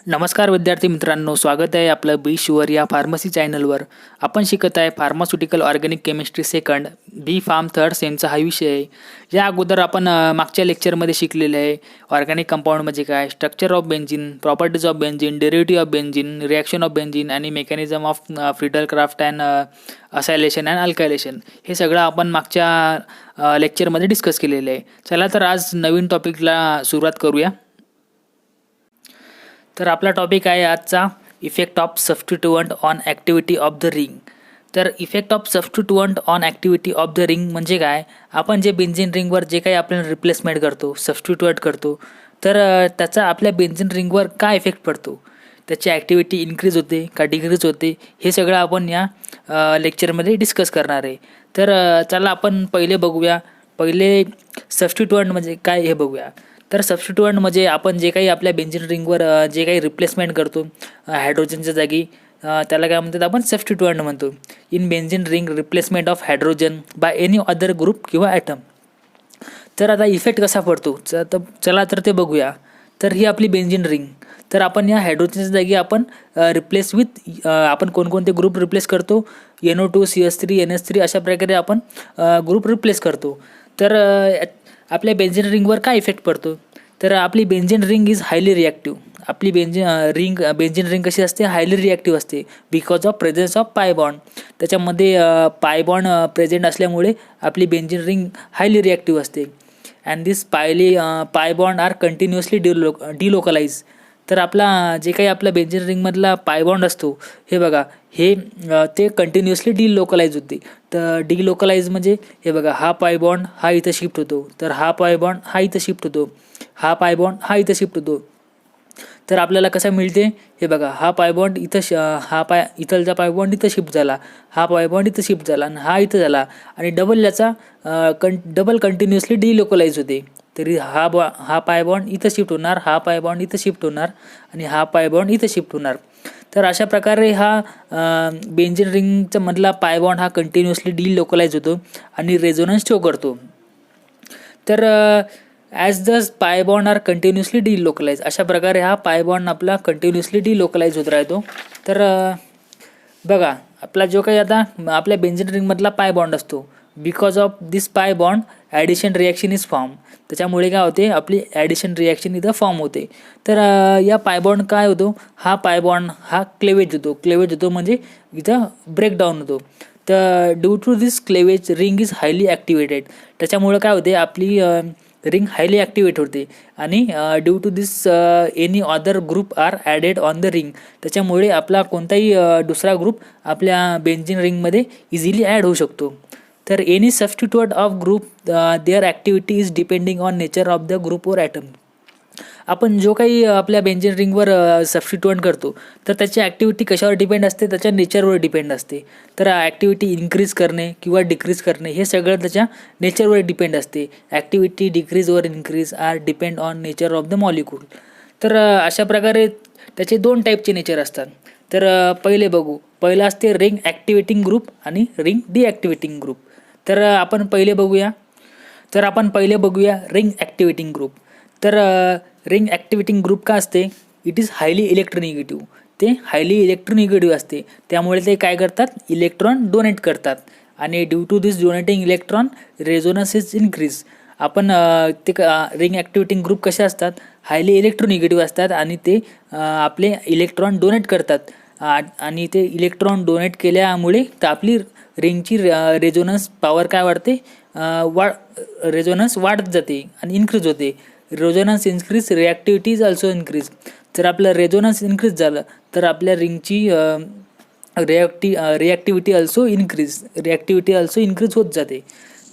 नमस्कार विद्यार्थी मित्रांनो, स्वागत आहे आपलं बी शुअर या फार्मसी चॅनलवर. आपण शिकत आहे फार्मास्युटिकल ऑर्गॅनिक केमिस्ट्री सेकंड बी फार्म थर्ड सेमचा हा विषय आहे. या अगोदर आपण मागच्या लेक्चरमध्ये शिकलेले आहे ऑर्गॅनिक कंपाऊंड म्हणजे काय, structure of benzene, properties of benzene, derivative of benzene, reaction of benzene आणि mechanism of Friedel Craft and acylation and alkylation हे सगळं आपण मागच्या लेक्चरमध्ये डिस्कस केलेलं आहे. चला तर आज नवीन टॉपिकला सुरुवात करूया. तर आपला टॉपिक आहे आजचा effect of substituent on activity of the ring. तर effect of substituent on activity of the ring म्हणजे काय, आपण जे बेन्झिन रिंगवर जे काही आपण रिप्लेसमेंट करतो, सबस्टिट्युअंट करतो, तर त्याचा आपल्या बेन्झिन रिंगवर काय इफेक्ट पडतो, त्याची ॲक्टिव्हिटी इन्क्रीज होते का डिक्रीज होते, हे सगळं आपण या लेक्चरमध्ये डिस्कस करणार आहे. तर चला आपण पहिले सबस्टिट्युअंट म्हणजे काय हे बघूया. तर सबस्टिट्युअंट म्हणजे आपण जे काही आपल्या बेन्झिन रिंगवर जे काही रिप्लेसमेंट करतो हायड्रोजनच्या जागी, त्याला काय म्हणतात, आपण सबस्टिट्युअंट म्हणतो. In benzene ring replacement of hydrogen by any other group किंवा ॲटम. तर आता इफेक्ट कसा पडतो चला तर ते बघूया. तर ही आपली बेन्झिन रिंग, तर आपण या हायड्रोजनच्या जागी आपण रिप्लेस विथ आपण कोणकोणते ग्रुप रिप्लेस करतो, NO2 CH3 NH3 अशा प्रकारे आपण ग्रुप रिप्लेस करतो. तर आपल्या बेन्झिन रिंगवर काय इफेक्ट पडतो, तर आपली benzene ring is highly reactive. आपली बेन्झिन रिंग कशी असते, हायली रिॲक्टिव्ह असते because of presence of pi bond. त्याच्यामध्ये पाय बॉन्ड प्रेझेंट असल्यामुळे आपली बेन्झिन रिंग हायली रिॲक्टिव्ह असते. And this pi bond R continuously delocalise. तर आपला जे काही आपला बेन्झिन रिंगमधला पाय बॉन्ड असतो, हे बघा, हे ते कंटिन्युअसली डिलोकलाइज होते. तर डिलोकलाइज म्हणजे हे बघा, हा पाय बॉन्ड हा इथं शिफ्ट होतो, तर हा पाय बॉन्ड हा इथं शिफ्ट होतो, हा पाय बॉन्ड हा इथं शिफ्ट होतो. तर आपल्याला कसं मिळते, हे बघा, हा पाय बॉन्ड इथलचा पाय बॉन्ड इथं शिफ्ट झाला, हा पाय बॉन्ड इथं शिफ्ट झाला आणि हा इथं झाला, आणि डबल कंटिन्युअसली डिलोकलाइज होते. तरी हा पाय बॉन्ड इथं शिफ्ट होणार, हा पाय बॉन्ड इथं शिफ्ट होणार आणि हा पाय बॉन्ड इथं शिफ्ट होणार. तर अशा प्रकारे हा बेन्झिन रिंगचा मधला पाय बॉन्ड हा कंटिन्युअसली डिलोकलाइज होतो आणि रेझोनन्स शो करतो. तर ॲज द पाय बॉन्ड आर कंटिन्युअसली डिलोकलाइज, अशा प्रकारे हा पाय बॉन्ड आपला कंटिन्युअसली डिलोकलाइज होत राहतो. तर बघा, आपला जो काही आता आपल्या बेन्झिन रिंगमधला पाय बॉन्ड असतो, because of this pi bond addition reaction is form. त्याच्यामुळे काय होते, आपली ॲडिशन रिॲक्शन इथं फॉर्म होते. तर या पाय बॉन्ड काय होतो, हा पाय बॉन्ड हा क्लेवेज होतो म्हणजे इथं ब्रेकडाऊन होतो. तर due to this cleavage ring is highly activated. त्याच्यामुळे काय होते, आपली रिंग हायली ॲक्टिवेट होते. आणि due to this any other group are added on the ring. त्याच्यामुळे आपला कोणताही दुसरा ग्रुप आपल्या बेन्झिन रिंगमध्ये इझिली ॲड होऊ शकतो. तर any substituent of group their activity is depending on nature of the group और ॲटम. आपण जो काही आपल्या बेन्झिन रिंगवर सबस्टिट्युअंट करतो, तर त्याची ॲक्टिव्हिटी कशावर डिपेंड असते, त्याच्या नेचरवर डिपेंड असते. तर ॲक्टिव्हिटी इन्क्रीज करणे किंवा डिक्रीज करणे हे सगळं त्याच्या नेचरवर डिपेंड असते. ॲक्टिव्हिटी डिक्रीज और increase are depend on nature of the molecule. तर अशा प्रकारे त्याचे दोन टाईपचे नेचर असतात. तर पहिलं असते रिंग ॲक्टिवेटिंग ग्रुप आणि रिंग डिॲक्टिवेटिंग ग्रुप. तर आपण पहिले बघूया रिंग ॲक्टिवेटिंग ग्रुप. तर रिंग ॲक्टिवेटिंग ग्रुप का असते, इट इज हायली इलेक्ट्रोनिगेटिव्ह. ते हायली इलेक्ट्रोनिगेटिव्ह असते, त्यामुळे ते काय करतात, इलेक्ट्रॉन डोनेट करतात. आणि due to this donating electron resonance is increase. आपण रिंग ॲक्टिवेटिंग ग्रुप कसे असतात, हायली इलेक्ट्रोनिगेटिव्ह असतात आणि ते आपले इलेक्ट्रॉन डोनेट करतात. आणि ते इलेक्ट्रॉन डोनेट केल्यामुळे तर आपली रिंगची रेझोनन्स पॉवर काय वाढते, रेझोनन्स वाढत जाते आणि इन्क्रीज होते. Resonance increase, reactivity is also increase. जर आपलं रेझोनन्स इन्क्रीज झालं तर आपल्या रिंगची रिॲक्टिव्हिटी ऑल्सो इन्क्रीज होत जाते.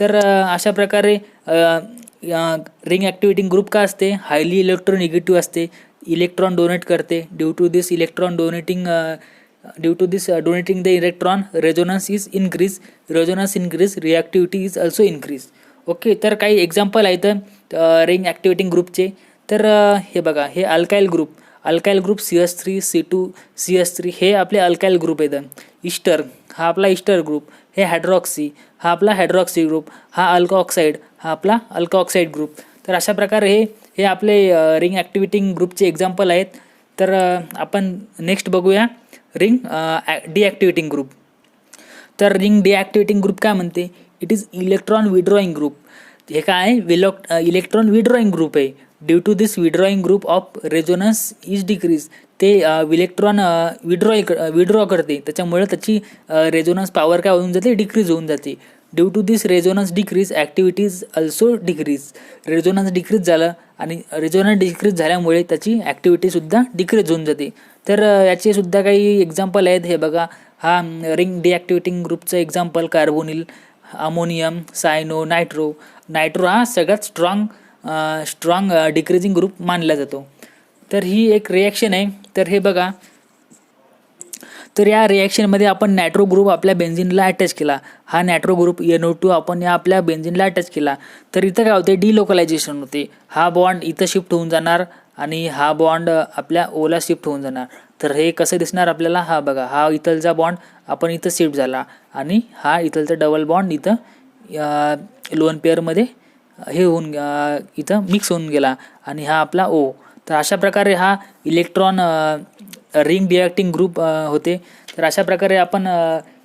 तर अशा प्रकारे रिंग ॲक्टिवेटिंग ग्रुप का असते, हायली इलेक्ट्रोनिगेटिव्ह असते, इलेक्ट्रॉन डोनेट करते. Due to this donating the electron resonance increase, reactivity is also increase. Okay, तर काही एक्झाम्पल आहेत रिंग ॲक्टिवेटिंग ग्रुपचे. तर हे बघा, हे alkyl group CH3 C2 CH3 हे आपले अल्काइल ग्रुप आहेत. इस्टर हा आपला इस्टर ग्रुप, हे हायड्रॉक्सी हा आपला हायड्रॉक्सी ग्रुप, हा अल्काऑक्साईड हा आपला अल्काऑक्साईड ग्रुप. तर अशा प्रकारे हे आपले रिंग ॲक्टिवेटिंग ग्रुपचे एक्झाम्पल आहेत. तर आपण नेक्स्ट बघूया रिंग डिॲक्टिवेटिंग ग्रुप. तर रिंग डिॲक्टिवेटिंग ग्रुप काय म्हणते, it is electron withdrawing group. हे काय इलेक्ट्रॉन विड्रॉईंग ग्रुप आहे. Due to this withdrawing group of resonance is decrease. ते इलेक्ट्रॉन विड्रॉ करते, त्याच्यामुळे त्याची रेझोनन्स पॉवर काय होऊन जाते, डिक्रीज होऊन जाते. Due to this resonance decrease activity is also decrease. Resonance decrease झालं आणि रेझोनन्स डिक्रीज झाल्यामुळे त्याची ॲक्टिव्हिटीसुद्धा डिक्रीज होऊन जाते. तर याचे सुद्धा काही एक्झाम्पल आहेत. हे बघा, हा रिंग डिॲक्टिवेटिंग ग्रुपचं example carbonyl, ammonium, cyano, nitro. Nitro हा सगळ्यात स्ट्रॉंग डिक्रीजिंग ग्रुप मानला जातो. तर ही एक रिॲक्शन आहे. तर हे बघा, तर या रिॲक्शनमध्ये आपण नायट्रो ग्रुप आपल्या बेन्झिनला अटॅच केला. हा नायट्रो ग्रुप NO2 आपण या आपल्या बेन्झिनला अटॅच केला. तर इथं काय होते, डिलोकलायझेशन होते. हा बॉन्ड इथं शिफ्ट होऊन जाणार आणि हा बॉन्ड आपल्या ओला शिफ्ट होऊन जाणार. तर हे कसं दिसणार आपल्याला, हा बघा, हा इथलचा बॉन्ड आपण इथं शिफ्ट झाला आणि हा इथलचा डबल बॉन्ड इथं लोन पेअरमध्ये हे होऊन इथं मिक्स होऊन गेला आणि हा आपला O. तर अशा प्रकारे हा इलेक्ट्रॉन रिंग डिॲक्टिंग ग्रुप होते. तर अशा प्रकारे आपण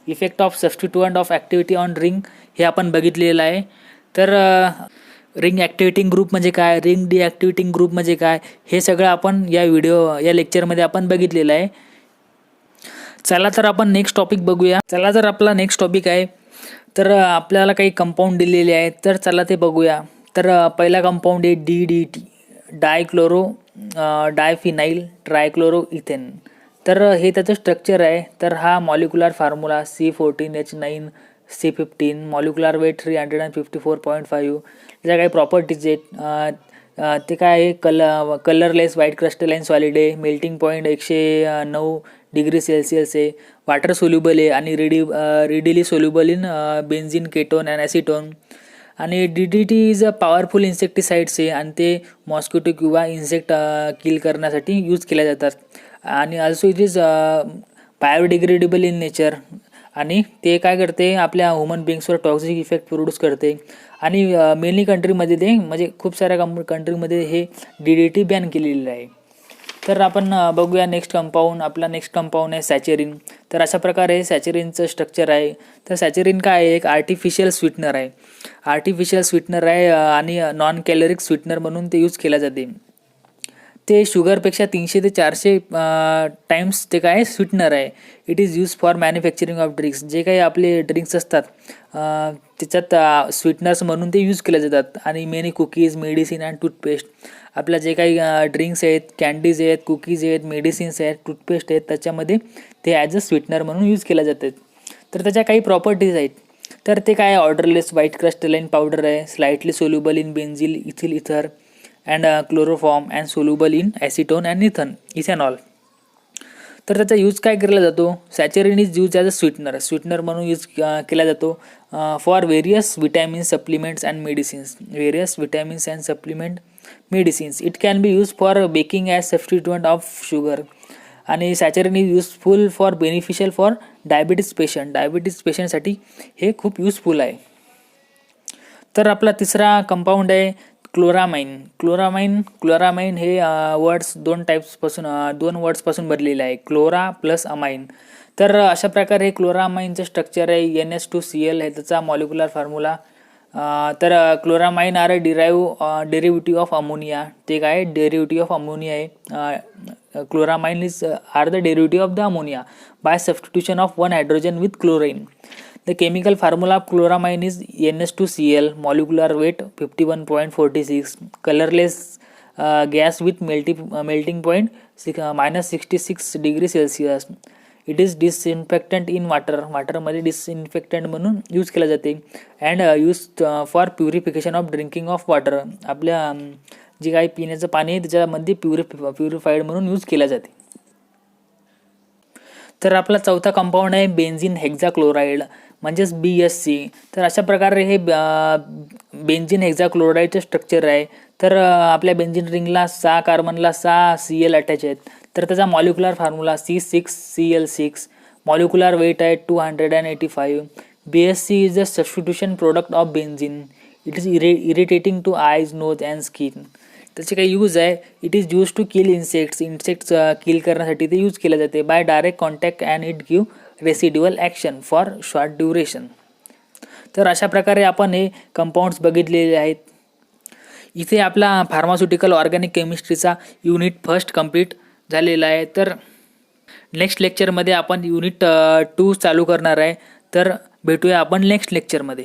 effect of substituent of activity on ring हे आपण बघितलेलं आहे. तर रिंग ॲक्टिव्हेटिंग ग्रुप म्हणजे काय, रिंग डिॲक्टिवेटिंग ग्रुप म्हणजे काय, हे सगळं आपण या लेक्चरमध्ये आपण बघितलेलं आहे. चला तर आपण नेक्स्ट टॉपिक बघूया. चला तर आपला नेक्स्ट टॉपिक आहे. तर आपल्याला काही कंपाऊंड दिलेले आहेत. तर चला ते बघूया. तर पहिला कंपाऊंड आहे DDT, डायफिनाइल ट्रायक्लोरो इथेन. तर हे त्याचं स्ट्रक्चर आहे. तर हा molecular formula C14H9C15, molecular weight 354.5. त्याच्या काही प्रॉपर्टीज आहेत. ते काय आहे, कलरलेस व्हाईट क्रिस्टलाइन सॉलिड आहे, मेल्टिंग पॉईंट 109 डिग्री सेल्सिअस आहे, वॉटर सोल्युबल आहे आणि readily soluble in benzene, ketone and acetone. आणि DDT is a powerful insecticides आहे आणि ते मॉस्किटो किंवा इन्सेक्ट किल करण्यासाठी यूज केल्या जातात. आणि also it is biodegradable in nature. आणि ते काय करते, आपल्या ह्युमन बिंग्सवर टॉक्सिक इफेक्ट प्रोड्यूस करते. आणि मेनी कंट्रीमध्ये ते म्हणजे खूप साऱ्या कंट्रीमध्ये हे DDT बॅन केलेलं आहे. तर आपण बघूया नेक्स्ट कंपाऊंड. आपला नेक्स्ट कंपाऊंड आहे सॅचेरिन. तर अशा प्रकारे सॅचेरिनचं स्ट्रक्चर आहे. तर सॅचेरिन काय आहे, एक आर्टिफिशियल स्वीटनर आहे. आर्टिफिशियल स्वीटनर आहे आणि नॉन कॅलरिक स्वीटनर म्हणून ते यूज केल्या जाते. ते शुगरपेक्षा 300 ते 400 टाइम्स ते काय स्वीटनर आहे. It is use for manufacturing of drinks. जे काही आपले ड्रिंक्स असतात त्याच्यात स्वीटनर्स म्हणून ते यूज केले जातात. आणि many cookies, medicine and toothpaste. आपल्या जे काही ड्रिंक्स आहेत, कॅन्डीज आहेत, कुकीज आहेत, मेडिसिन्स आहेत, टूथपेस्ट आहेत, त्याच्यामध्ये ते ॲज अ स्वीटनर म्हणून यूज केल्या जातात. तर त्याच्या काही प्रॉपर्टीज आहेत. तर ते काय, ऑर्डरलेस व्हाईट क्रिस्टलाइन पावडर आहे, slightly soluble in benzene, ethyl ether and chloroform and soluble in acetone and ethanol. तर त्याचा यूज काय केला जातो, saccharin is use as a sweetener म्हणून यूज केला जातो for various vitamins, supplements and medicines. It can be use for baking as substituent of sugar. आणि saccharin is useful for beneficial for diabetes पेशंटसाठी हे खूप युजफुल आहे. तर आपला तिसरा कंपाऊंड आहे क्लोरामाइन. क्लोरामाइन हे दोन वर्ड्सपासून बनलेलं आहे, क्लोरा प्लस अमाइन. तर अशा प्रकारे क्लोरामाइनचं स्ट्रक्चर आहे NH2Cl आहे त्याचा मॉलिक्युलर फॉर्म्युला. तर chloramine are derivative of ammonia. ते काय, डेरिव्हेटिव्ह ऑफ अमोनिया आहे. Chloramine is are the derivative of the ammonia by substitution of one hydrogen with chlorine. The chemical formula of chloramine is NH2Cl, molecular weight 51.46, colorless gas with melting point -66 degree Celsius. It is disinfectant in water. मध्ये disinfectant म्हणून use केला जाते. And use for purification of drinking of water. आपल्या जे काही पिण्याचं पाणी आहे त्याच्यामध्ये प्युरिफाईड म्हणून यूज केल्या जाते. तर आपला चौथा कंपाऊंड आहे बेन्झिन हेक्झाक्लोराइड म्हणजेच BHC. तर अशा प्रकारे हे बेन्झिन हेक्झाक्लोराइडचे स्ट्रक्चर आहे. तर आपल्या बेन्झिन रिंगला 6 कार्बनला 6 Cl अटॅच आहेत. तर त्याचा molecular formula C6Cl6, molecular weight आहे 285. BHC is a substitution product of benzene. It is irritating to eyes, nose and skin. त्याचे काही यूज आहे. It is use to kill insects kill करण्यासाठी ते use केले जाते. By direct contact and it give residual action for short duration. तर अशा प्रकारे आपण हे कंपाऊंड्स बघितलेले आहेत. इथे आपला फार्मास्युटिकल ऑर्गॅनिक केमिस्ट्रीचा युनिट फर्स्ट कंप्लीट झालेला आहे. तर नेक्स्ट लेक्चरमध्ये आपण युनिट 2 चालू करणार आहे. तर भेटूया आपण नेक्स्ट लेक्चरमध्ये.